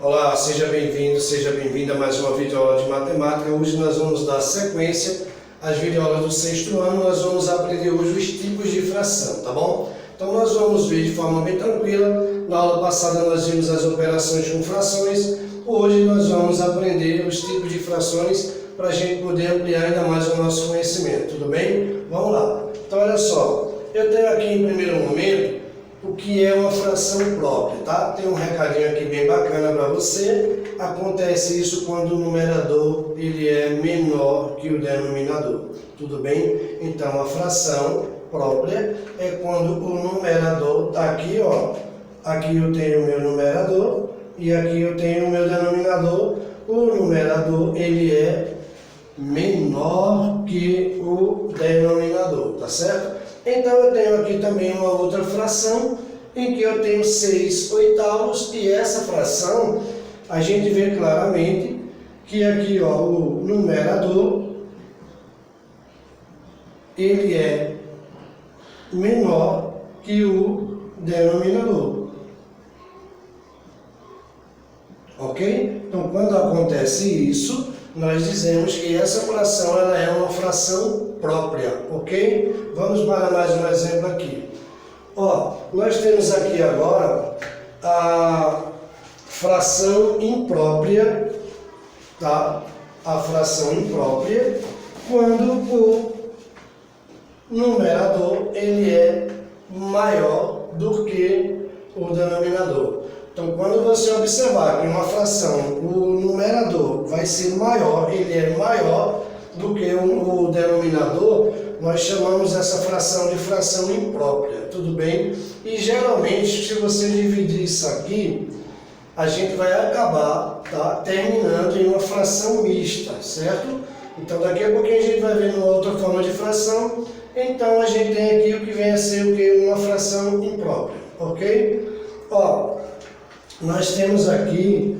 Olá, seja bem-vindo, seja bem-vinda a mais uma videoaula de matemática. Hoje nós vamos dar sequência às videoaulas do sexto ano. Nós vamos aprender hoje os tipos de fração, tá bom? Então nós vamos ver de forma bem tranquila. Na aula passada nós vimos as operações com frações. Hoje nós vamos aprender os tipos de frações para a gente poder ampliar ainda mais o nosso conhecimento, tudo bem? Vamos lá. Então olha só, eu tenho aqui em primeiro momento o que é uma fração própria, tá? Tem um recadinho aqui bem bacana para você. Acontece isso quando o numerador ele é menor que o denominador, tudo bem? Então a fração própria é quando o numerador está aqui, ó. Aqui eu tenho o meu numerador e aqui eu tenho o meu denominador. O numerador ele é menor que o denominador, tá certo? Então eu tenho aqui também uma outra fração em que eu tenho 6/8 e essa fração a gente vê claramente que aqui, ó, o numerador ele é menor que o denominador. Ok? Então quando acontece isso, nós dizemos que essa fração ela é uma fração própria, ok? Vamos para mais um exemplo aqui. Ó, nós temos aqui agora a fração imprópria, tá? A fração imprópria, quando o numerador ele é maior do que o denominador. Então, quando você observar que uma fração, o numerador vai ser maior, ele é maior do que o denominador, nós chamamos essa fração de fração imprópria, tudo bem? E geralmente, se você dividir isso aqui, a gente vai acabar, tá, terminando em uma fração mista, certo? Então, daqui a pouquinho a gente vai ver uma outra forma de fração. Então, a gente tem aqui o que vem a ser o que? Uma fração imprópria, ok? Ó, nós temos aqui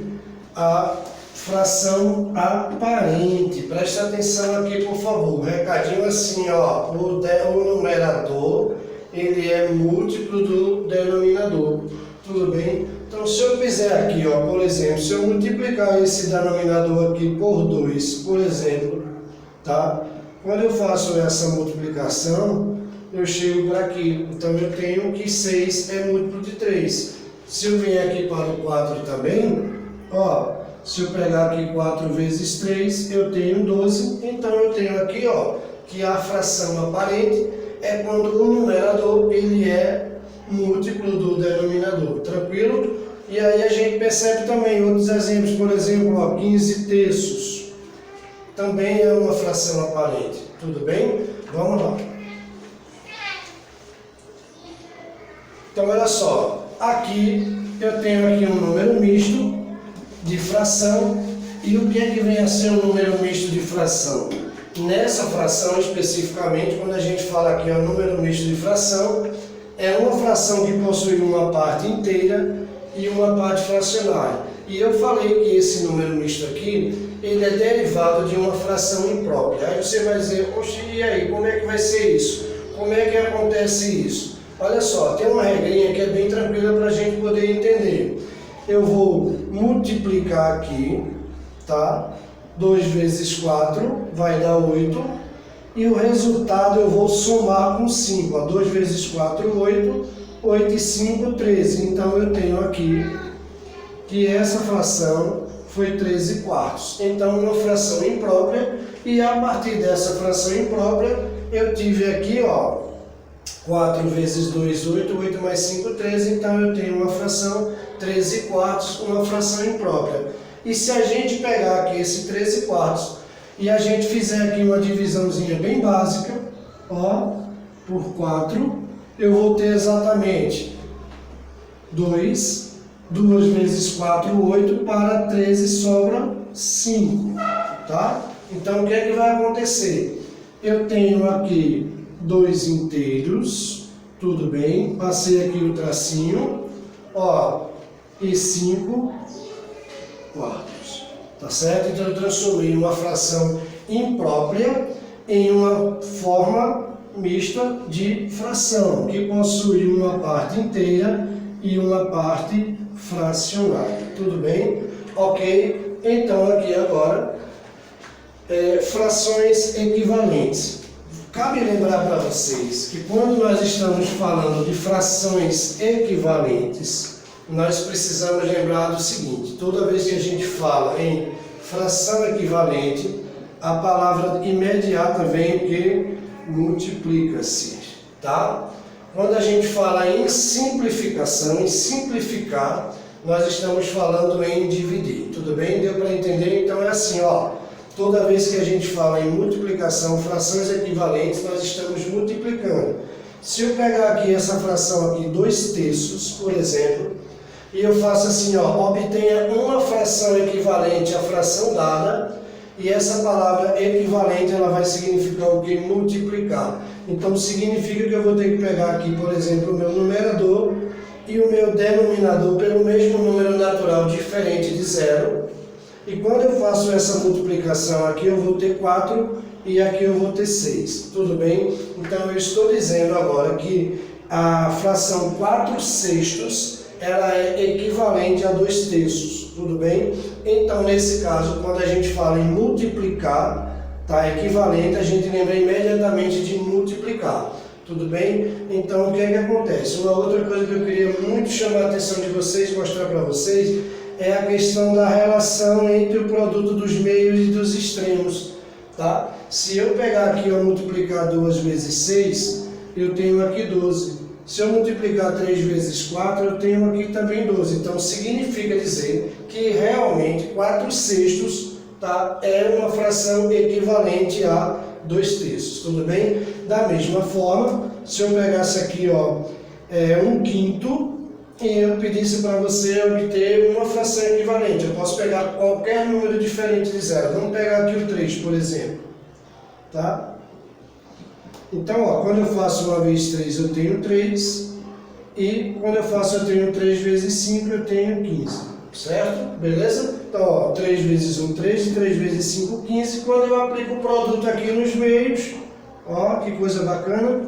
a fração aparente. Presta atenção aqui, por favor. Recadinho assim, ó. O numerador, ele é múltiplo do denominador. Tudo bem? Então, se eu fizer aqui, ó, por exemplo, se eu multiplicar esse denominador aqui por 2, por exemplo, tá? Quando eu faço essa multiplicação, eu chego para aqui. Então, eu tenho que 6 é múltiplo de 3. Se eu vier aqui para o 4 também, ó, se eu pegar aqui 4 vezes 3, eu tenho 12. Então, eu tenho aqui, ó, que a fração aparente é quando o numerador ele é múltiplo do denominador. Tranquilo? E aí a gente percebe também outros exemplos, por exemplo, ó, 15 terços. Também é uma fração aparente. Tudo bem? Vamos lá. Então, olha só. Aqui eu tenho aqui um número misto de fração. E o que é que vem a ser um número misto de fração? Nessa fração especificamente, quando a gente fala aqui um número misto de fração, é uma fração que possui uma parte inteira e uma parte fracionária. E eu falei que esse número misto aqui, ele é derivado de uma fração imprópria. Aí você vai dizer, poxa, e aí, como é que vai ser isso? Como é que acontece isso? Olha só, tem uma regrinha que é bem tranquila para a gente poder entender. Eu vou multiplicar aqui, tá? 2 vezes 4 vai dar 8. E o resultado eu vou somar com 5. Ó, 2 vezes 4, 8. 8 e 5, 13. Então eu tenho aqui que essa fração foi 13/4. Então uma fração imprópria. E a partir dessa fração imprópria, eu tive aqui, ó, 4 vezes 2, 8, 8 mais 5, 13, então eu tenho uma fração 13/4, uma fração imprópria. E se a gente pegar aqui esse 13/4 e a gente fizer aqui uma divisãozinha bem básica, ó, por 4, eu vou ter exatamente 2 vezes 4, 8, para 13 sobra 5, tá? Então o que é que vai acontecer? Eu tenho aqui 2 inteiros, tudo bem, passei aqui o tracinho, ó, e 5 quartos, tá certo? Então eu transformei uma fração imprópria em uma forma mista de fração, que possui uma parte inteira e uma parte fracionária, tudo bem? Ok? Então aqui agora, frações equivalentes. Cabe lembrar para vocês que quando nós estamos falando de frações equivalentes, nós precisamos lembrar do seguinte: toda vez que a gente fala em fração equivalente, a palavra imediata vem o que? Multiplica-se, tá? Quando a gente fala em simplificação, em simplificar, nós estamos falando em dividir, tudo bem? Deu para entender? Então é assim, ó, toda vez que a gente fala em multiplicação, frações equivalentes, nós estamos multiplicando. Se eu pegar aqui essa fração aqui, 2/3, por exemplo, e eu faço assim, ó, obtenha uma fração equivalente à fração dada, e essa palavra equivalente, ela vai significar o que? Multiplicar. Então significa que eu vou ter que pegar aqui, por exemplo, o meu numerador e o meu denominador pelo mesmo número natural diferente de zero. E quando eu faço essa multiplicação aqui, eu vou ter 4 e aqui eu vou ter 6. Tudo bem? Então eu estou dizendo agora que a fração 4/6 ela é equivalente a 2/3. Tudo bem? Então nesse caso, quando a gente fala em multiplicar, tá equivalente, a gente lembra imediatamente de multiplicar. Tudo bem? Então o que é que acontece? Uma outra coisa que eu queria muito chamar a atenção de vocês, mostrar para vocês, é a questão da relação entre o produto dos meios e dos extremos, tá? Se eu pegar aqui e multiplicar 2 vezes 6, eu tenho aqui 12. Se eu multiplicar 3 vezes 4, eu tenho aqui também 12. Então significa dizer que realmente 4/6, tá, é uma fração equivalente a 2/3, tudo bem? Da mesma forma, se eu pegasse aqui, ó, 1/5, e eu pedisse para você obter uma fração equivalente, eu posso pegar qualquer número diferente de zero. Vamos pegar aqui o 3, por exemplo, tá? Então, ó, quando eu faço 1 vezes 3, eu tenho 3, e quando eu tenho 3 vezes 5, eu tenho 15, certo? Beleza? Então, ó, 3 vezes 1, 3, e 3 vezes 5, 15. Quando eu aplico o produto aqui nos meios, ó, que coisa bacana,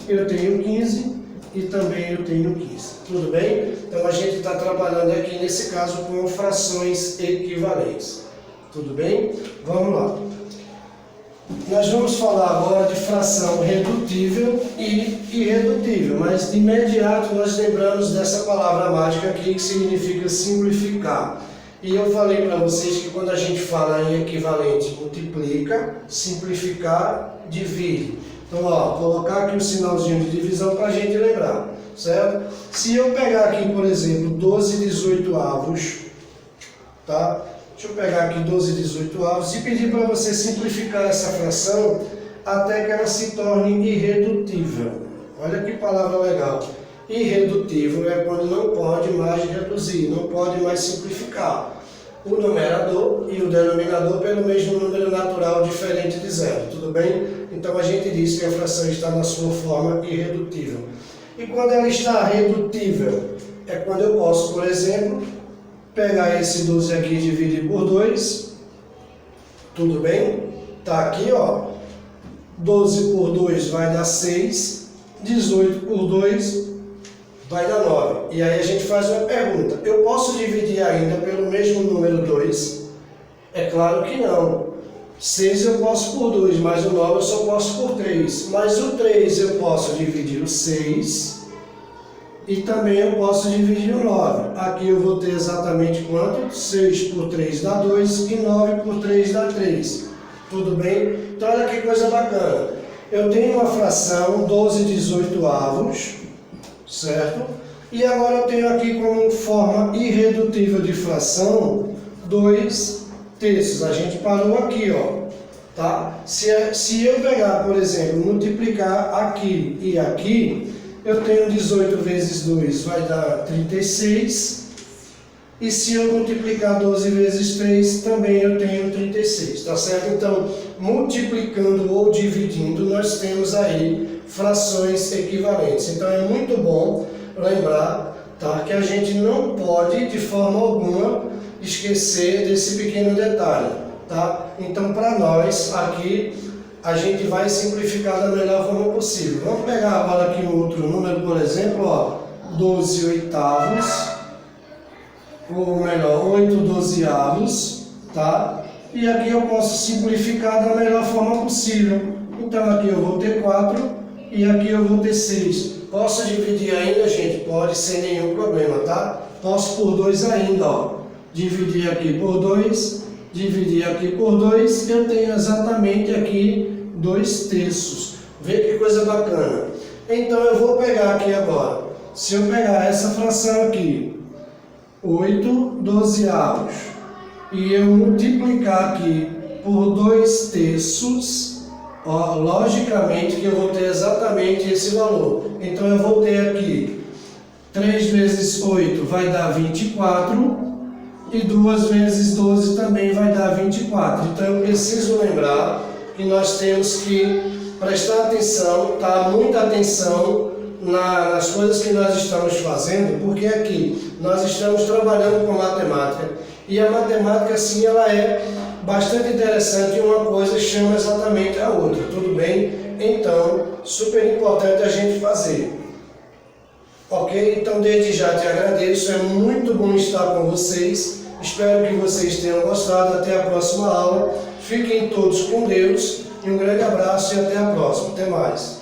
eu tenho 15 e também eu tenho 15. Tudo bem? Então, a gente está trabalhando aqui, nesse caso, com frações equivalentes. Tudo bem? Vamos lá. Nós vamos falar agora de fração redutível e irredutível, mas de imediato nós lembramos dessa palavra mágica aqui que significa simplificar. E eu falei para vocês que quando a gente fala em equivalente, multiplica, simplificar, divide. Então, ó, colocar aqui um sinalzinho de divisão para a gente lembrar, certo? Se eu pegar aqui, por exemplo, 12/18, tá? Deixa eu pegar aqui 12/18 e pedir para você simplificar essa fração até que ela se torne irredutível. Olha que palavra legal. Irredutível é quando não pode mais reduzir, não pode mais simplificar o numerador e o denominador pelo mesmo número natural diferente de zero. Tudo bem? Então a gente diz que a fração está na sua forma irredutível. E quando ela está redutível, é quando eu posso, por exemplo, pegar esse 12 aqui e dividir por 2, tudo bem? Tá aqui, ó, 12 por 2 vai dar 6, 18 por 2 vai dar 9. E aí a gente faz uma pergunta: eu posso dividir ainda pelo mesmo número 2? É claro que não. 6 eu posso por 2, mas o 9 eu só posso por 3. Mas o 3 eu posso dividir o 6. E também eu posso dividir o 9. Aqui eu vou ter exatamente quanto? 6 por 3 dá 2 e 9 por 3 dá 3. Tudo bem? Então olha que coisa bacana. Eu tenho uma fração 12/18, certo? E agora eu tenho aqui como forma irredutível de fração 2/3. A gente parou aqui, ó. Tá? Se eu pegar, por exemplo, multiplicar aqui e aqui, eu tenho 18 vezes 2 vai dar 36. E se eu multiplicar 12 vezes 3, também eu tenho 36, tá certo? Então, multiplicando ou dividindo, nós temos aí frações equivalentes. Então, é muito bom lembrar, tá, que a gente não pode, de forma alguma, esquecer desse pequeno detalhe, tá? Então, para nós, aqui, a gente vai simplificar da melhor forma possível. Vamos pegar agora aqui um outro número, por exemplo, ó, 12/8. ou melhor, 8 dozeavos, tá? E aqui eu posso simplificar da melhor forma possível. Então aqui eu vou ter 4 e aqui eu vou ter 6. Posso dividir ainda, gente? Pode, sem nenhum problema, tá? Posso por 2 ainda, ó. Dividir aqui por 2, dividir aqui por 2, eu tenho exatamente aqui 2 terços. Vê que coisa bacana. Então eu vou pegar aqui agora. Se eu pegar essa fração aqui, 8 dozeavos, e eu multiplicar aqui por 2 terços, ó, logicamente que eu vou ter exatamente esse valor. Então eu vou ter aqui 3 vezes 8 vai dar 24, e 2 vezes 12 também vai dar 24. Então eu preciso lembrar que nós temos que prestar atenção, tá? Muita atenção nas coisas que nós estamos fazendo, porque aqui nós estamos trabalhando com matemática, e a matemática, sim, ela é bastante interessante e uma coisa chama exatamente a outra, tudo bem? Então, super importante a gente fazer. Ok? Então, desde já te agradeço, é muito bom estar com vocês, espero que vocês tenham gostado, até a próxima aula, fiquem todos com Deus, e um grande abraço e até a próxima, até mais.